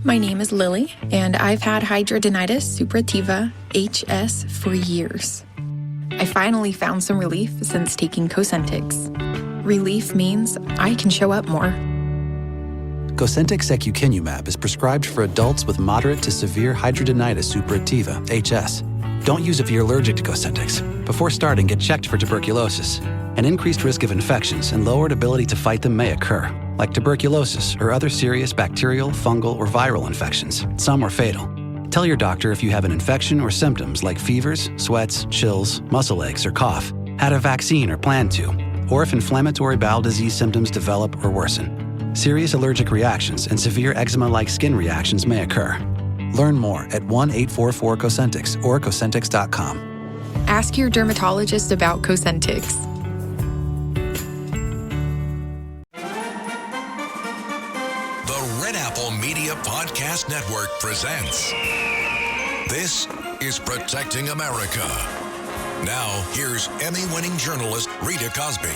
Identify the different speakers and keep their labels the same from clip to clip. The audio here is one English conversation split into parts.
Speaker 1: My name is Lily, and I've had hidradenitis suppurativa, HS, for years. I finally found some relief since taking Cosentyx. Relief means I can show up more.
Speaker 2: Cosentyx secukinumab is prescribed for adults with moderate to severe hidradenitis suppurativa, HS. Don't use if you're allergic to Cosentyx. Before starting, get checked for tuberculosis. An increased risk of infections and lowered ability to fight them may occur, like tuberculosis or other serious bacterial, fungal, or viral infections. Some are fatal. Tell your doctor if you have an infection or symptoms like fevers, sweats, chills, muscle aches, or cough, had a vaccine or plan to, or if inflammatory bowel disease symptoms develop or worsen. Serious allergic reactions and severe eczema-like skin reactions may occur. Learn more at 1-844-COSENTYX or Cosentyx.com.
Speaker 1: Ask your dermatologist about Cosentyx.
Speaker 3: Media Podcast Network presents This is Protecting America. Now, here's Emmy-winning journalist Rita Cosby.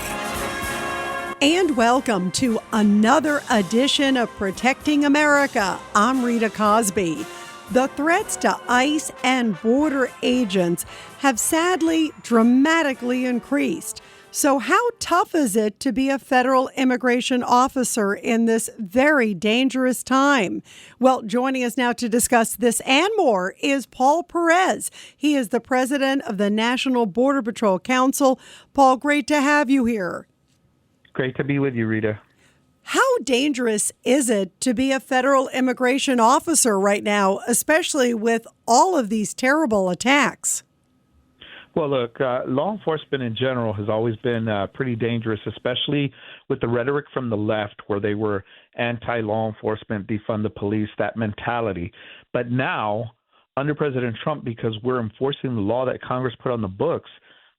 Speaker 4: And welcome to another edition of Protecting America. I'm Rita Cosby. The threats to ICE and border agents have sadly dramatically increased. So how tough is it to be a federal immigration officer in this very dangerous time? Well, joining us now to discuss this and more is Paul Perez. He is the president of the National Border Patrol Council. Paul, great to have you here.
Speaker 5: Great to be with you, Rita.
Speaker 4: How dangerous is it to be a federal immigration officer right now, especially with all of these terrible attacks?
Speaker 5: Well, look, law enforcement in general has always been pretty dangerous, especially with the rhetoric from the left where they were anti-law enforcement, defund the police, that mentality. But now, under President Trump, because we're enforcing the law that Congress put on the books,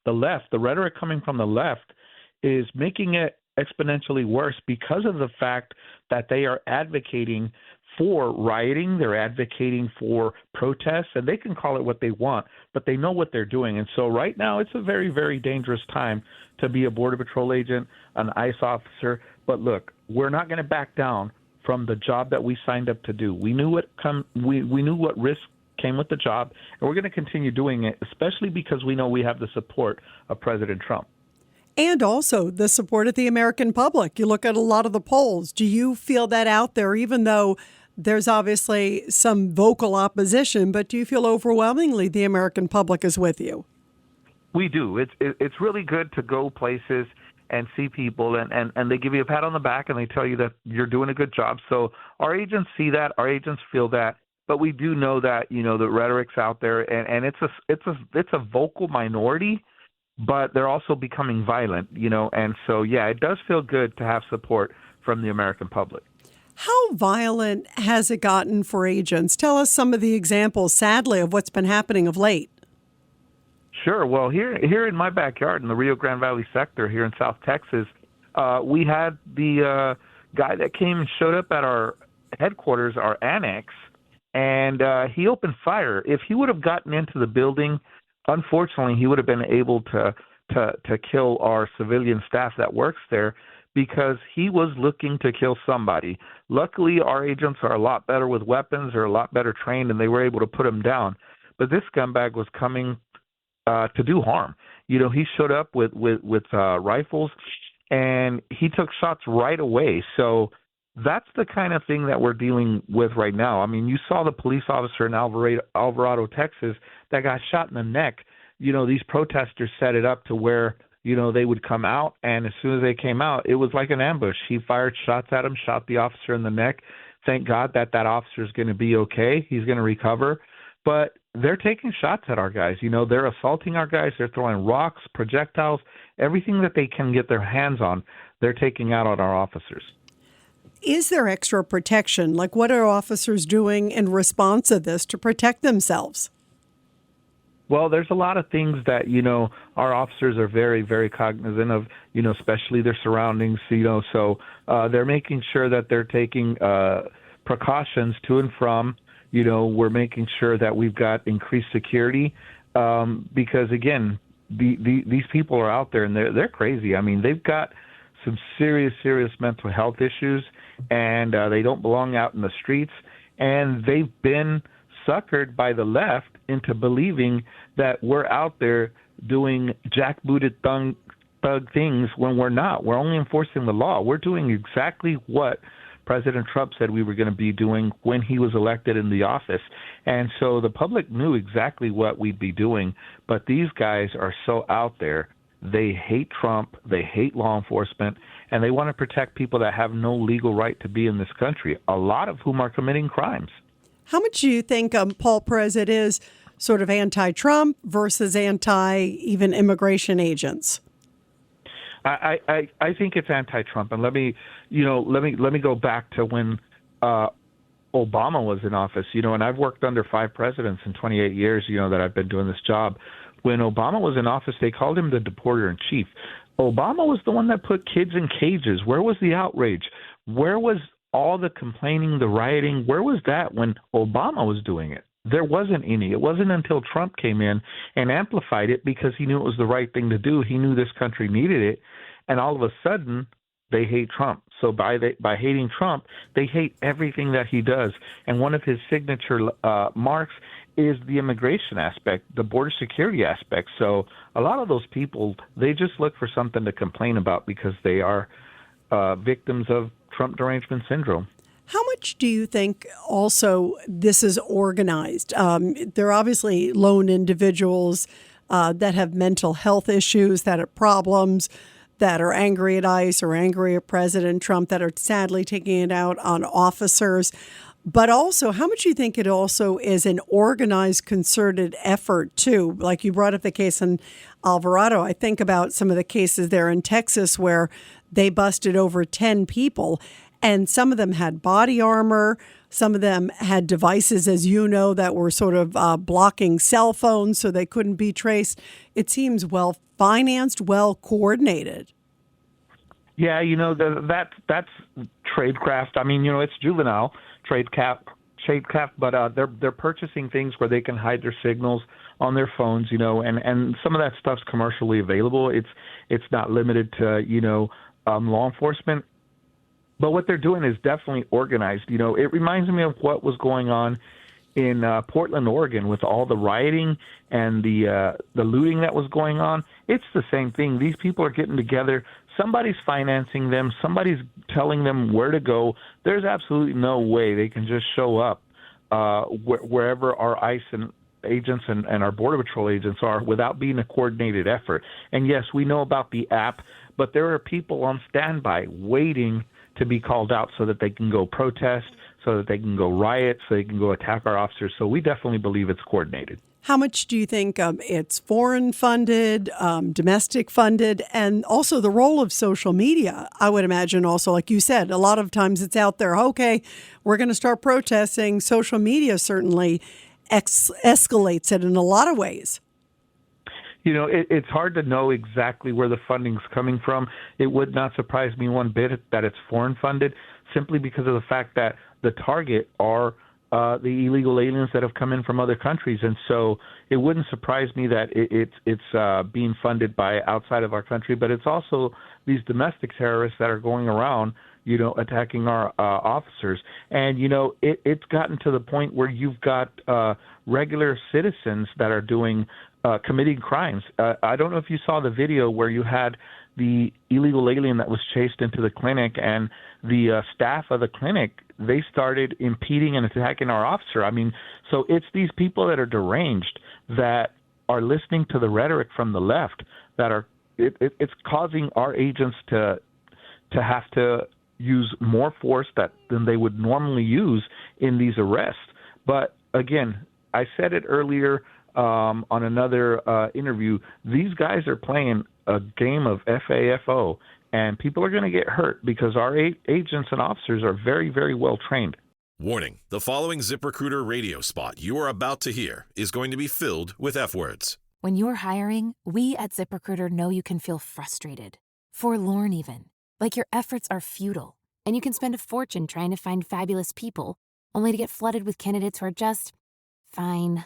Speaker 5: the rhetoric coming from the left is making it exponentially worse because of the fact that they are advocating for rioting, they're advocating for protests, and they can call it what they want, but they know what they're doing. And so right now it's a very, very dangerous time to be a Border Patrol agent, an ICE officer. But look, we're not going to back down from the job that we signed up to do. We knew we knew what risk came with the job, and we're going to continue doing it, especially because we know we have the support of President Trump.
Speaker 4: And also the support of the American public. You look at a lot of the polls. Do you feel that out there, even though there's obviously some vocal opposition, but do you feel overwhelmingly the American public is with you?
Speaker 5: We do. It's really good to go places and see people, and they give you a pat on the back and they tell you that you're doing a good job. So our agents see that, our agents feel that, but we do know that, the rhetoric's out there, and it's a vocal minority, but they're also becoming violent, and so, yeah, it does feel good to have support from the American public.
Speaker 4: How violent has it gotten for agents? Tell us some of the examples, sadly, of what's been happening of late.
Speaker 5: Sure. Well, here in my backyard in the Rio Grande Valley sector here in South Texas, we had the guy that came and showed up at our headquarters, our annex, and he opened fire. If he would have gotten into the building, unfortunately, he would have been able to kill our civilian staff that works there, because he was looking to kill somebody. Luckily, our agents are a lot better with weapons, they're a lot better trained, and they were able to put him down. But this scumbag was coming to do harm. He showed up with rifles, and he took shots right away. So that's the kind of thing that we're dealing with right now. I mean, you saw the police officer in Alvarado, Texas, that got shot in the neck. These protesters set it up to where they would come out, and as soon as they came out, it was like an ambush. He fired shots at him, shot the officer in the neck. Thank God that officer is going to be okay. He's going to recover. But they're taking shots at our guys. They're assaulting our guys. They're throwing rocks, projectiles, everything that they can get their hands on, they're taking out on our officers.
Speaker 4: Is there extra protection? Like, what are officers doing in response to this to protect themselves?
Speaker 5: Well, there's a lot of things that, our officers are very, very cognizant of, especially their surroundings, so they're making sure that they're taking precautions to and from. We're making sure that we've got increased security because, again, these people are out there and they're crazy. I mean, they've got some serious mental health issues, and they don't belong out in the streets. and they've been suckered by the left into believing that we're out there doing jackbooted thug things when we're not. We're only enforcing the law. We're doing exactly what President Trump said we were going to be doing when he was elected in the office. And so the public knew exactly what we'd be doing, but these guys are so out there. They hate Trump, they hate law enforcement, and they want to protect people that have no legal right to be in this country, a lot of whom are committing crimes.
Speaker 4: How much do you think, Paul Perez, it is sort of anti-Trump versus anti-even immigration agents?
Speaker 5: I think it's anti-Trump, and let me go back to when Obama was in office. And I've worked under 5 presidents in 28 years. That I've been doing this job. When Obama was in office, they called him the deporter in chief. Obama was the one that put kids in cages. Where was the outrage? Where was all the complaining, the rioting? Where was that when Obama was doing it? There wasn't any. It wasn't until Trump came in and amplified it because he knew it was the right thing to do. He knew this country needed it. And all of a sudden, they hate Trump. So by hating Trump, they hate everything that he does. And one of his signature marks is the immigration aspect, the border security aspect. So a lot of those people, they just look for something to complain about because they are victims of Trump derangement syndrome.
Speaker 4: How much do you think also this is organized? There are obviously lone individuals that have mental health issues, that have problems, that are angry at ICE or angry at President Trump, that are sadly taking it out on officers. But also, how much do you think it also is an organized, concerted effort, too? Like you brought up the case in Alvarado. I think about some of the cases there in Texas where they busted over 10 people, and some of them had body armor. Some of them had devices, as you know, that were sort of blocking cell phones so they couldn't be traced. It seems well-financed, well-coordinated.
Speaker 5: Yeah, that's tradecraft. I mean, it's juvenile tradecraft, but they're purchasing things where they can hide their signals on their phones, and some of that stuff's commercially available. It's not limited to, law enforcement. But what they're doing is definitely organized. It reminds me of what was going on in Portland, Oregon, with all the rioting and the looting that was going on. It's the same thing. These people are getting together. Somebody's financing them. Somebody's telling them where to go. There's absolutely no way they can just show up wherever our ICE and agents and our Border Patrol agents are without being a coordinated effort. And yes, we know about the app, but there are people on standby waiting to be called out so that they can go protest, so that they can go riot, so they can go attack our officers. So we definitely believe it's coordinated.
Speaker 4: How much do you think it's foreign funded, domestic funded, and also the role of social media? I would imagine also, like you said, a lot of times it's out there, okay, we're going to start protesting. Social media certainly escalates it in a lot of ways.
Speaker 5: It's hard to know exactly where the funding's coming from. It would not surprise me one bit that it's foreign funded, simply because of the fact that the target are the illegal aliens that have come in from other countries. And so it wouldn't surprise me that it's being funded by outside of our country, but it's also these domestic terrorists that are going around, attacking our officers. And, it's gotten to the point where you've got regular citizens that are committing crimes. I don't know if you saw the video where you had the illegal alien that was chased into the clinic, and the staff of the clinic, they started impeding and attacking our officer. I mean, so it's these people that are deranged that are listening to the rhetoric from the left that are it's causing our agents to have to use more force than they would normally use in these arrests. But again, I said it earlier on another interview, these guys are playing a game of FAFO, and people are going to get hurt because our agents and officers are very, very well trained.
Speaker 6: Warning, the following ZipRecruiter radio spot you are about to hear is going to be filled with F words.
Speaker 7: When you're hiring, we at ZipRecruiter know you can feel frustrated, forlorn even, like your efforts are futile, and you can spend a fortune trying to find fabulous people only to get flooded with candidates who are just fine.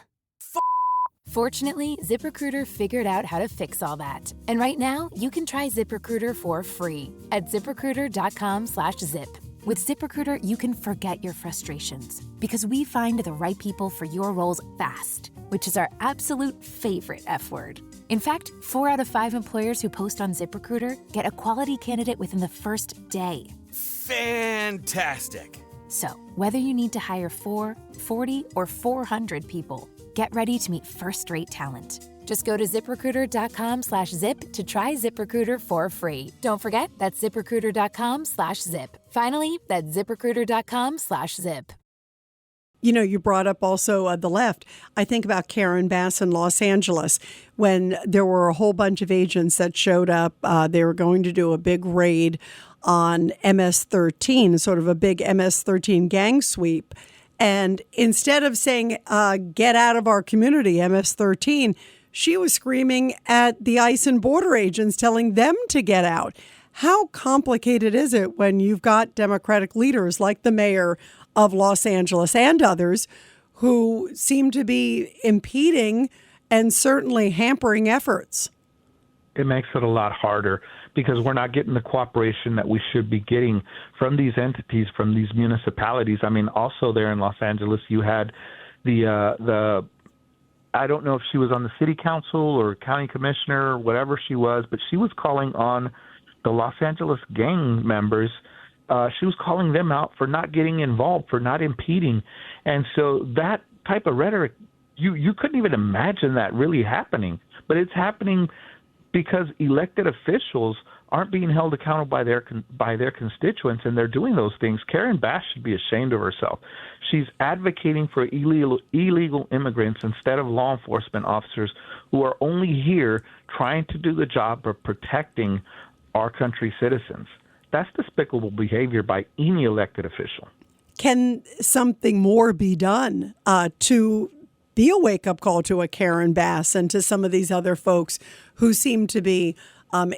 Speaker 7: Fortunately, ZipRecruiter figured out how to fix all that. And right now, you can try ZipRecruiter for free at ZipRecruiter.com/zip. With ZipRecruiter, you can forget your frustrations because we find the right people for your roles fast, which is our absolute favorite F word. In fact, 4 out of 5 employers who post on ZipRecruiter get a quality candidate within the first day.
Speaker 8: Fantastic.
Speaker 7: So, whether you need to hire 4, 40, or 400 people, get ready to meet first-rate talent. Just go to ZipRecruiter.com/zip to try ZipRecruiter for free. Don't forget, that's ZipRecruiter.com/zip. Finally, that's ZipRecruiter.com/zip.
Speaker 4: You know, you brought up also the left. I think about Karen Bass in Los Angeles when there were a whole bunch of agents that showed up. They were going to do a big raid on MS-13, sort of a big MS-13 gang sweep. And instead of saying, get out of our community, MS-13, she was screaming at the ICE and border agents, telling them to get out. How complicated is it when you've got Democratic leaders like the mayor of Los Angeles and others who seem to be impeding and certainly hampering efforts?
Speaker 5: It makes it a lot harder because we're not getting the cooperation that we should be getting from these entities, from these municipalities. I mean, also there in Los Angeles, you had the I don't know if she was on the city council or county commissioner or whatever she was, but she was calling on the Los Angeles gang members. She was calling them out for not getting involved, for not impeding. And so that type of rhetoric, you couldn't even imagine that really happening. But it's happening because elected officials aren't being held accountable by their constituents, and they're doing those things. Karen Bass should be ashamed of herself. She's advocating for illegal immigrants instead of law enforcement officers who are only here trying to do the job of protecting our country's citizens. That's despicable behavior by any elected official.
Speaker 4: Can something more be done to be a wake-up call to a Karen Bass and to some of these other folks who seem to be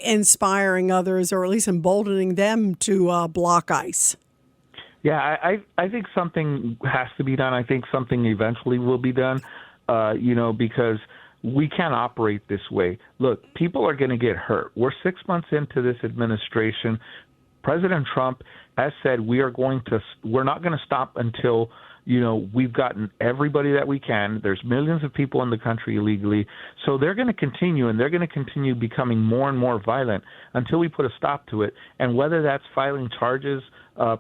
Speaker 4: inspiring others or at least emboldening them to block ICE?
Speaker 5: Yeah, I think something has to be done. I think something eventually will be done, because we can't operate this way. Look, people are going to get hurt. We're 6 months into this administration. President Trump has said we're not going to stop until we've gotten everybody that we can. There's millions of people in the country illegally. So they're going to continue, and they're going to continue becoming more and more violent until we put a stop to it. And whether that's filing charges,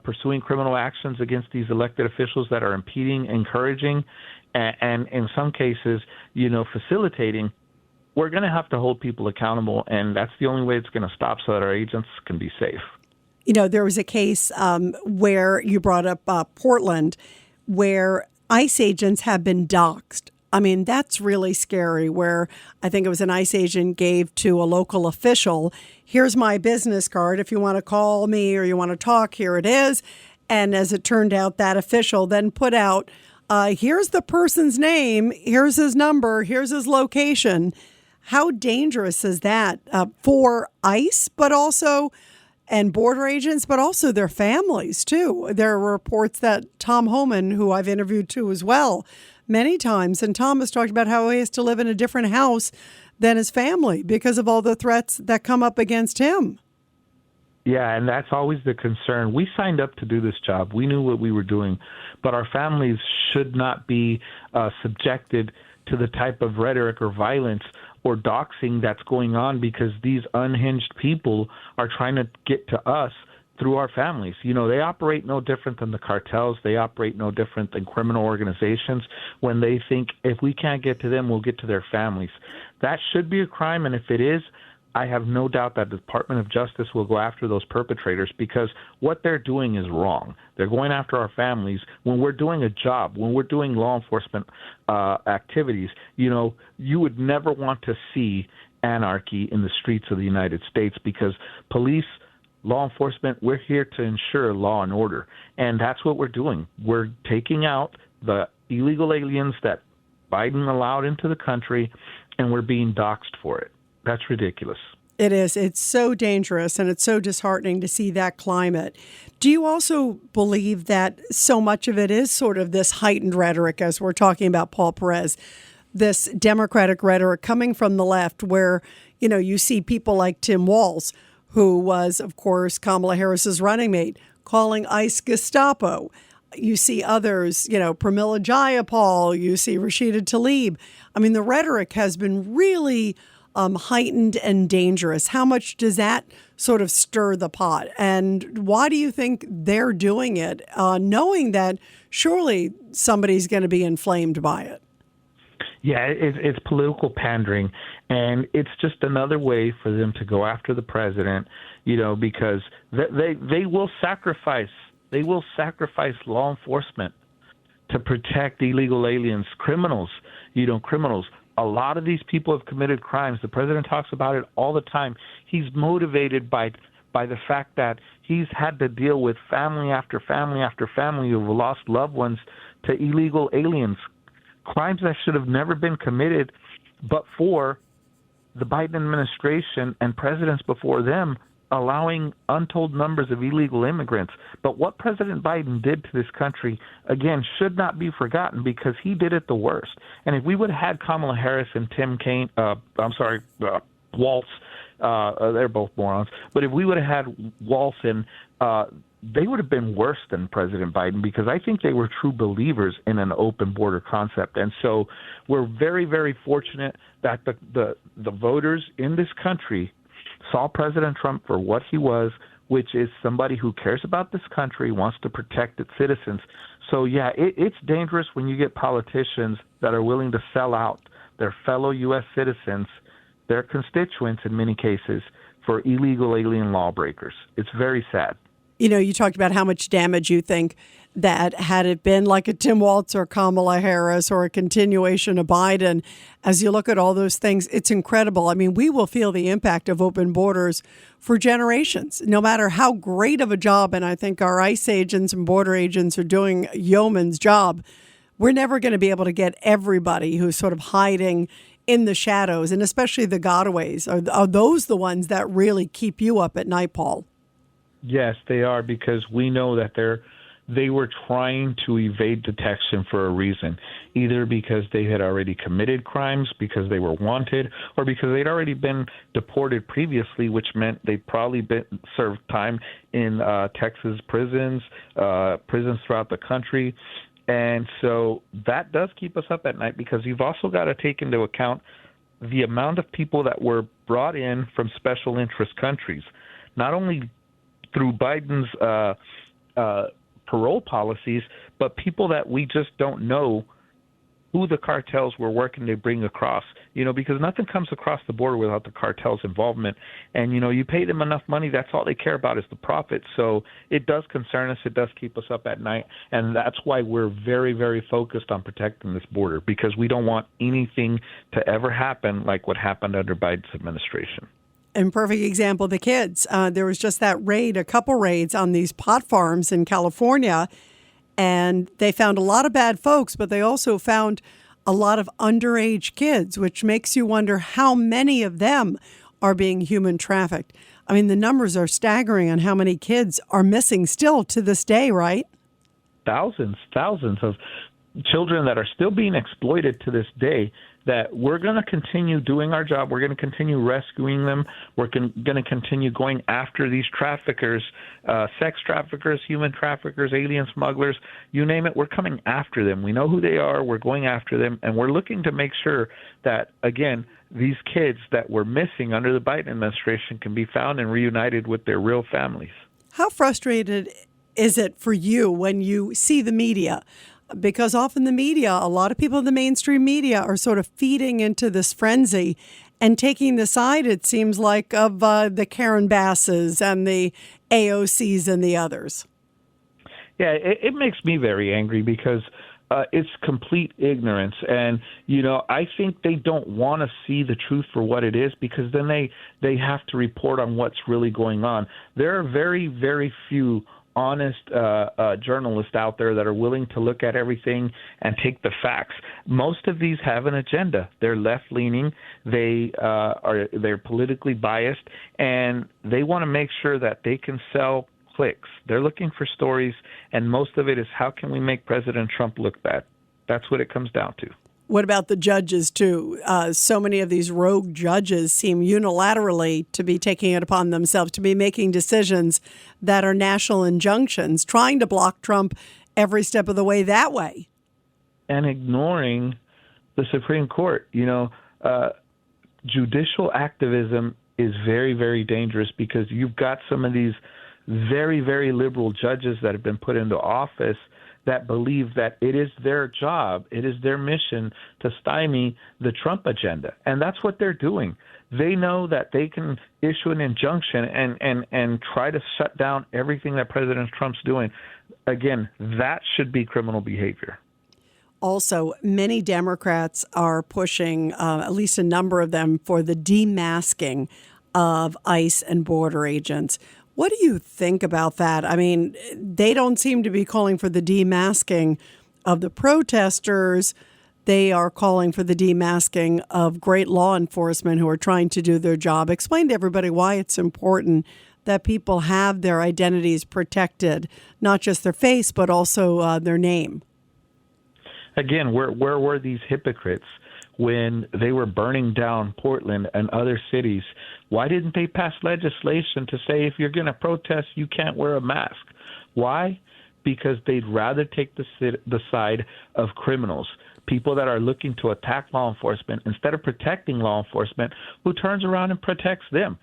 Speaker 5: pursuing criminal actions against these elected officials that are impeding, encouraging, and in some cases, facilitating, we're going to have to hold people accountable. And that's the only way it's going to stop so that our agents can be safe.
Speaker 4: There was a case where you brought up Portland, where ICE agents have been doxxed. I mean, that's really scary, where I think it was an ICE agent gave to a local official, here's my business card. If you want to call me or you want to talk, here it is. And as it turned out, that official then put out, here's the person's name, here's his number, here's his location. How dangerous is that for ICE, but also and border agents, but also their families, too. There are reports that Tom Homan, who I've interviewed, too, as well, many times, and Tom has talked about how he has to live in a different house than his family because of all the threats that come up against him.
Speaker 5: Yeah, and that's always the concern. We signed up to do this job. We knew what we were doing, but our families should not be subjected to the type of rhetoric or violence or doxing that's going on because these unhinged people are trying to get to us through our families. They operate no different than the cartels. They operate no different than criminal organizations when they think if we can't get to them, we'll get to their families. That should be a crime, and if it is, I have no doubt that the Department of Justice will go after those perpetrators because what they're doing is wrong. They're going after our families when we're doing a job, when we're doing law enforcement activities. You would never want to see anarchy in the streets of the United States because police, law enforcement, we're here to ensure law and order. And that's what we're doing. We're taking out the illegal aliens that Biden allowed into the country, and we're being doxxed for it. That's ridiculous.
Speaker 4: It is. It's so dangerous, and it's so disheartening to see that climate. Do you also believe that so much of it is sort of this heightened rhetoric, as we're talking about Paul Perez, this Democratic rhetoric coming from the left where, you see people like Tim Walz, who was, of course, Kamala Harris's running mate, calling ICE Gestapo. You see others, Pramila Jayapal, you see Rashida Tlaib. I mean, the rhetoric has been really heightened and dangerous. How much does that sort of stir the pot? And why do you think they're doing it, knowing that surely somebody's going to be inflamed by it?
Speaker 5: Yeah, it's political pandering, and it's just another way for them to go after the president, because they will sacrifice law enforcement to protect illegal aliens, criminals. A lot of these people have committed crimes. The president talks about it all the time. He's motivated by the fact that he's had to deal with family after family after family who've lost loved ones to illegal aliens, crimes that should have never been committed, but for the Biden administration and presidents before them allowing untold numbers of illegal immigrants. But what President Biden did to this country, again, should not be forgotten because he did it the worst. And if we would have had Kamala Harris and Waltz, they're both morons, but if we would have had Waltz and they would have been worse than President Biden because I think they were true believers in an open border concept. And so we're very, very fortunate that the voters in this country saw President Trump for what he was, which is somebody who cares about this country, wants to protect its citizens. So, yeah, it's dangerous when you get politicians that are willing to sell out their fellow U.S. citizens, their constituents in many cases, for illegal alien lawbreakers. It's very sad.
Speaker 4: You talked about how much damage you think that had it been like a Tim Walz or Kamala Harris or a continuation of Biden, as you look at all those things, it's incredible. I mean, we will feel the impact of open borders for generations, no matter how great of a job. And I think our ICE agents and border agents are doing yeoman's job. We're never going to be able to get everybody who's sort of hiding in the shadows, and especially the gotaways. Are those the ones that really keep you up at night, Paul?
Speaker 5: Yes, they are, because we know that they were trying to evade detection for a reason, either because they had already committed crimes, because they were wanted, or because they'd already been deported previously, which meant they'd probably served time in Texas prisons throughout the country. And so that does keep us up at night, because you've also got to take into account the amount of people that were brought in from special interest countries, not only through Biden's parole policies, but people that we just don't know who the cartels were working to bring across, because nothing comes across the border without the cartel's involvement. And, you pay them enough money, that's all they care about is the profit. So it does concern us. It does keep us up at night. And that's why we're very, very focused on protecting this border, because we don't want anything to ever happen like what happened under Biden's administration.
Speaker 4: And perfect example, the kids. There was just that raid, a couple raids on these pot farms in California, and they found a lot of bad folks, but they also found a lot of underage kids, which makes you wonder how many of them are being human trafficked. I mean, the numbers are staggering on how many kids are missing still to this day, right? Thousands
Speaker 5: of children that are still being exploited to this day, that we're going to continue doing our job. We're going to continue rescuing them. We're going to continue going after these traffickers, sex traffickers, human traffickers, alien smugglers, you name it. We're coming after them. We know who they are. We're going after them. And we're looking to make sure that, again, these kids that were missing under the Biden administration can be found and reunited with their real families.
Speaker 4: How frustrated is it for you when you see the media? Because often the media, a lot of people in the mainstream media are sort of feeding into this frenzy and taking the side, it seems like, of the Karen Basses and the AOCs and the others.
Speaker 5: Yeah, it makes me very angry because it's complete ignorance. And, I think they don't want to see the truth for what it is, because then they have to report on what's really going on. There are very, very few honest journalists out there that are willing to look at everything and take the facts. Most of these have an agenda. They're left-leaning. They're politically biased, and they want to make sure that they can sell clicks. They're looking for stories, and most of it is how can we make President Trump look bad? That's what it comes down to.
Speaker 4: What about the judges, too? So many of these rogue judges seem unilaterally to be taking it upon themselves to be making decisions that are national injunctions, trying to block Trump every step of the way that way.
Speaker 5: And ignoring the Supreme Court. Judicial activism is very, very dangerous because you've got some of these very, very liberal judges that have been put into office that believe that it is their job, it is their mission to stymie the Trump agenda. And that's what they're doing. They know that they can issue an injunction and try to shut down everything that President Trump's doing. Again, that should be criminal behavior.
Speaker 4: Also, many Democrats are pushing, at least a number of them, for the demasking of ICE and border agents. What do you think about that? I mean, they don't seem to be calling for the demasking of the protesters. They are calling for the demasking of great law enforcement who are trying to do their job. Explain to everybody why it's important that people have their identities protected, not just their face, but also their name.
Speaker 5: Again, where were these hypocrites when they were burning down Portland and other cities? Why didn't they pass legislation to say if you're going to protest, you can't wear a mask? Why? Because they'd rather take the side of criminals, people that are looking to attack law enforcement instead of protecting law enforcement, who turns around and protects them.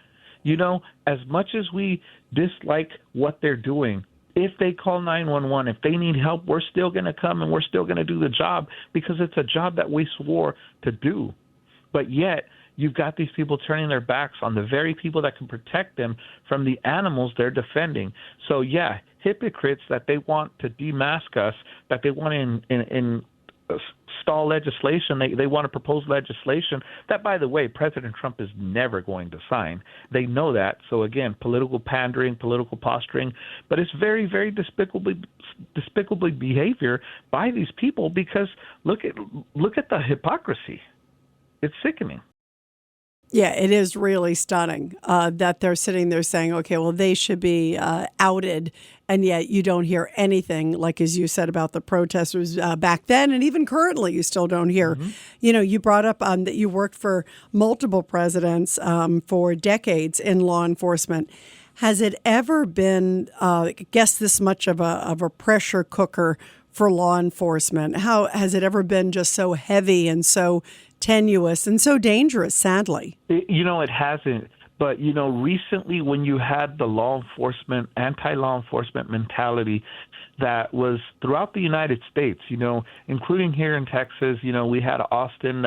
Speaker 5: As much as we dislike what they're doing, if they call 911, if they need help, we're still going to come and we're still going to do the job because it's a job that we swore to do. But yet, you've got these people turning their backs on the very people that can protect them from the animals they're defending. So, yeah, hypocrites that they want to demask us, that they want to install legislation. They want to propose legislation that, by the way, President Trump is never going to sign. They know that. So, again, political pandering, political posturing. But it's very, very despicable behavior by these people because look at the hypocrisy. It's sickening.
Speaker 4: Yeah, it is really stunning that they're sitting there saying, okay, well, they should be outed. And yet you don't hear anything, like as you said about the protesters back then. And even currently, you still don't hear. Mm-hmm. You brought up that you worked for multiple presidents for decades in law enforcement. Has it ever been, I guess, this much of a pressure cooker for law enforcement? How has it ever been just so heavy and so tenuous and so dangerous, sadly?
Speaker 5: It hasn't. But, recently when you had the anti-law enforcement mentality that was throughout the United States, including here in Texas, we had Austin,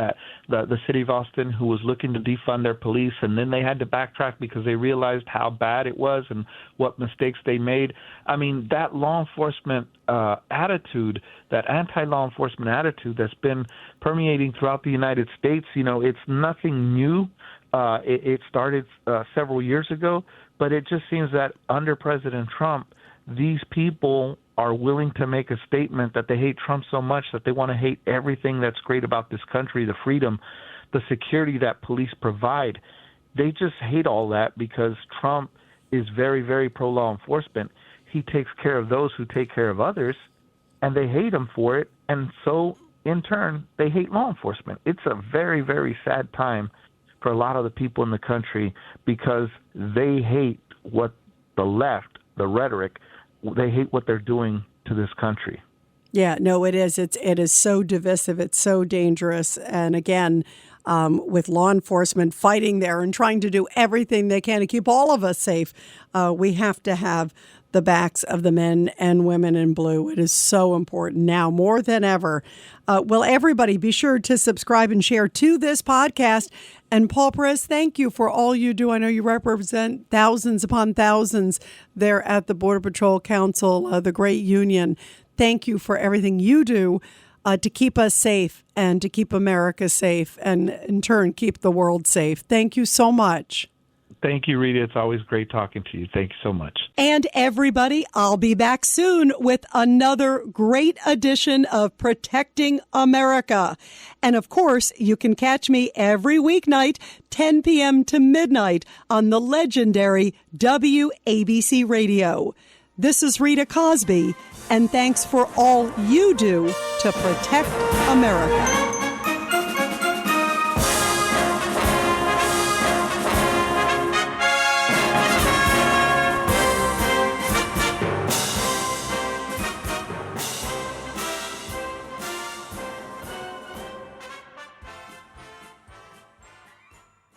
Speaker 5: the city of Austin, who was looking to defund their police, and then they had to backtrack because they realized how bad it was and what mistakes they made. I mean, that law enforcement attitude, that anti-law enforcement attitude that's been permeating throughout the United States, it's nothing new. It started several years ago, but it just seems that under President Trump, these people are willing to make a statement that they hate Trump so much that they want to hate everything that's great about this country, the freedom, the security that police provide. They just hate all that because Trump is very, very pro-law enforcement. He takes care of those who take care of others, and they hate him for it. And so, in turn, they hate law enforcement. It's a very, very sad time for a lot of the people in the country because they hate what the left, the rhetoric, they hate what they're doing to this country.
Speaker 4: Yeah, no, it is. It is so divisive. It's so dangerous. And again, with law enforcement fighting there and trying to do everything they can to keep all of us safe, we have to have the backs of the men and women in blue. It is so important now more than ever. Will everybody be sure to subscribe and share to this podcast. And Paul Perez, thank you for all you do. I know you represent thousands upon thousands there at the Border Patrol Council, the great union. Thank you for everything you do to keep us safe and to keep America safe and in turn keep the world safe. Thank you so much.
Speaker 5: Thank you, Rita. It's always great talking to you. Thank you so much.
Speaker 4: And everybody, I'll be back soon with another great edition of Protecting America. And of course, you can catch me every weeknight, 10 p.m. to midnight on the legendary WABC Radio. This is Rita Cosby, and thanks for all you do to protect America.